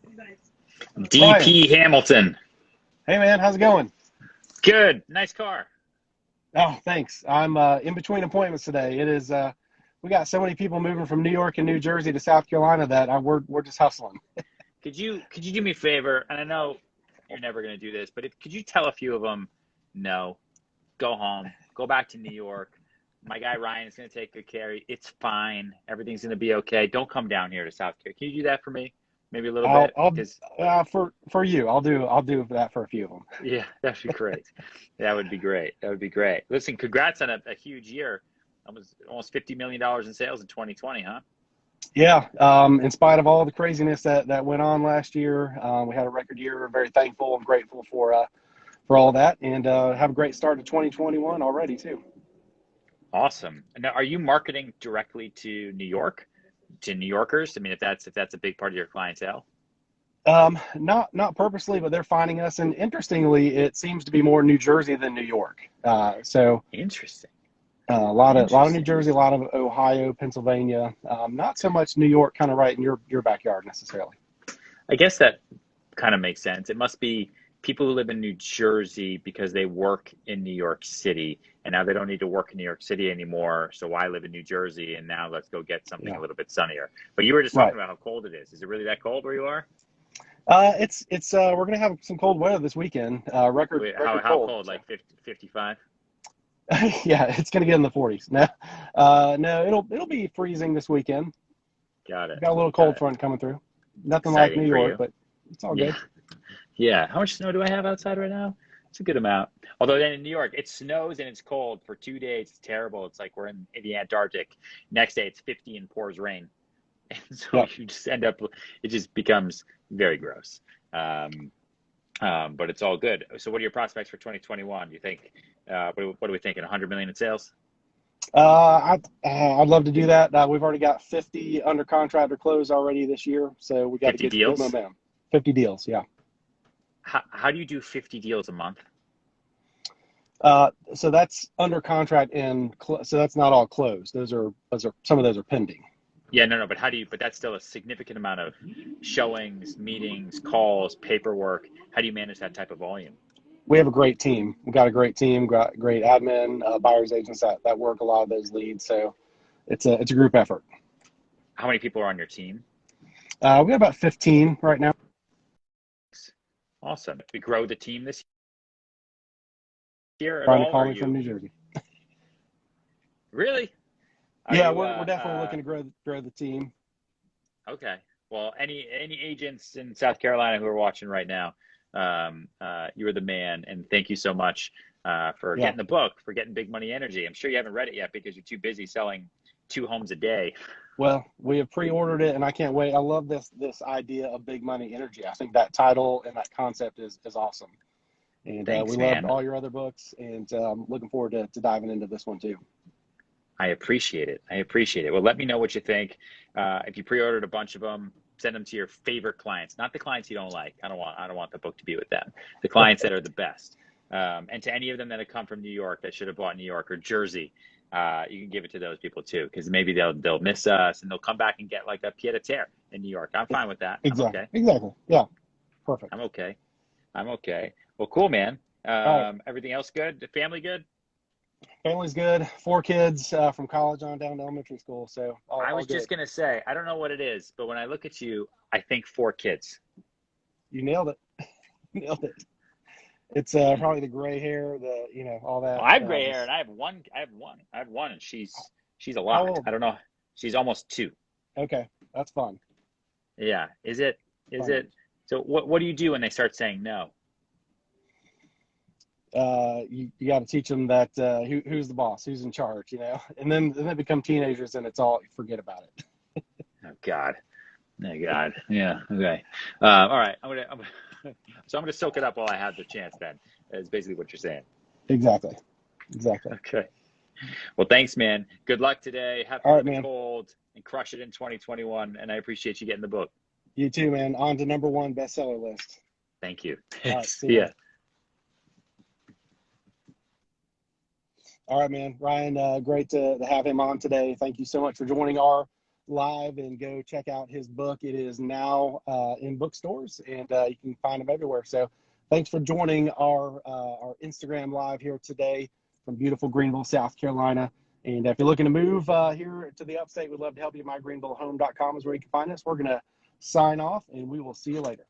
Ryan, DP Hamilton. hey man, how's it going? Good. Nice car. Oh, thanks. I'm in between appointments today. It is we got so many people moving from New York and New Jersey to South Carolina that we're just hustling. Could you do me a favor? And I know you're never going to do this, but could you tell a few of them, no, go home, go back to New York. My guy Ryan is going to take good care. It's fine. Everything's going to be okay. Don't come down here to South Carolina. Can you do that for me? Maybe a little bit, I'll because for you. I'll do that for a few of them. yeah, that'd be great. That would be great. That would be great. Listen, congrats on a huge year. Almost $50 million in sales in 2020, huh? Yeah. In spite of all the craziness that went on last year, we had a record year. We're very thankful and grateful for all that, and have a great start to 2021 already too. Awesome. Now, are you marketing directly to New York, to New Yorkers? I mean, if that's a big part of your clientele. Not purposely, but they're finding us, and interestingly, it seems to be more New Jersey than New York. So Interesting. a lot of New Interesting. Jersey, a lot of Ohio, Pennsylvania. Not so much New York, kind of right in your backyard necessarily. I guess that kind of makes sense. It must be people who live in New Jersey because they work in New York City, and now they don't need to work in New York City anymore. So why live in New Jersey? And now let's go get something Yeah, a little bit sunnier. But you were just right. talking about how cold it is. Is it really that cold where you are? It's we're gonna have some cold weather this weekend. Record Wait, how record how cold. cold? So Like 50, 55? yeah, it's gonna get in the 40s. No, no, it'll be freezing this weekend. Got it. Got a little Got cold it. front coming through. It's Nothing like exciting New for York, you. but it's all Yeah. good. Yeah. How much snow do I have outside right now? It's a good amount. Although then in New York, it snows and it's cold for 2 days. It's terrible. It's like we're in the Antarctic. Next day, it's 50 and pours rain. And so Yep. you just end up, it just becomes very gross. Um, but it's all good. So what are your prospects for 2021? Do you think, what are we thinking? 100 million in sales? I'd love to do that. We've already got 50 under contract or closed already this year, so we got a 50 good deals? momentum. 50 deals, yeah. How do you do 50 deals a month? So that's under contract and so that's not all closed. Those are some of those are pending. Yeah, no, no, but but that's still a significant amount of showings, meetings, calls, paperwork. How do you manage that type of volume? We have a great team. We got a great team, got great admin, buyers agents that work a lot of those leads. So it's a group effort. How many people are on your team? We got about 15 right now. Awesome. Did we grow the team this year at Trying to all? Or call are me from you New Jersey. really? Are Yeah, you we're definitely looking to grow the team. okay? Well, any agents in South Carolina who are watching right now, you are the man, and thank you so much for Yeah. getting the book, for getting Big Money Energy. I'm sure you haven't read it yet because you're too busy selling 2 homes a day. Well, we have pre-ordered it, and I can't wait. I love this idea of big money energy. I think that title and that concept is awesome. And we Thanks, loved man. all your other books, and looking forward to diving into this one too. I appreciate it. I appreciate it. Well, let me know what you think. If you pre-ordered a bunch of them, send them to your favorite clients, not the clients you don't like. I don't want the book to be with them. The clients that are the best. And to any of them that have come from New York that should have bought New York or Jersey, you can give it to those people too, because maybe they'll miss us and they'll come back and get like a pied a terre in New York. I'm fine with that. I'm Exactly. okay. Exactly. Yeah. Perfect. I'm okay. I'm okay. Well, cool, man. All right. Everything else good? The family good? Family's good. 4 kids from college on down to elementary school, so I all was good. just gonna say, I don't know what it is, but when I look at you, I think 4 kids. You nailed it. Nailed it. It's probably the gray hair, the all Oh, that. I have gray hair, and Just I have one. I have one, and she's a how lot. old? I don't know. She's almost 2. Okay, that's fun. Yeah. Is it? Is Fun it? age. So what do you do when they start saying no? You got to teach them that who's the boss, who's in charge, and then they become teenagers, and it's all forget about it. Oh God. Oh God. Yeah. Okay. All right. So I'm gonna soak it up while I have the chance. Then is basically what you're saying. Exactly. Exactly. Okay. Well, thanks, man. Good luck today. Have All fun right, in the man. cold and crush it in 2021. And I appreciate you getting the book. You too, man. On to number one bestseller list. Thank you. All right. Thanks. See ya. Yeah. All right, man. Ryan, great to have him on today. Thank you so much for joining our live and go check out his book. It is now in bookstores, and you can find them everywhere. So thanks for joining our Instagram live here today from beautiful Greenville, South Carolina. And if you're looking to move here to the upstate, we'd love to help you. MyGreenvilleHome.com is where you can find us. We're going to sign off, and we will see you later.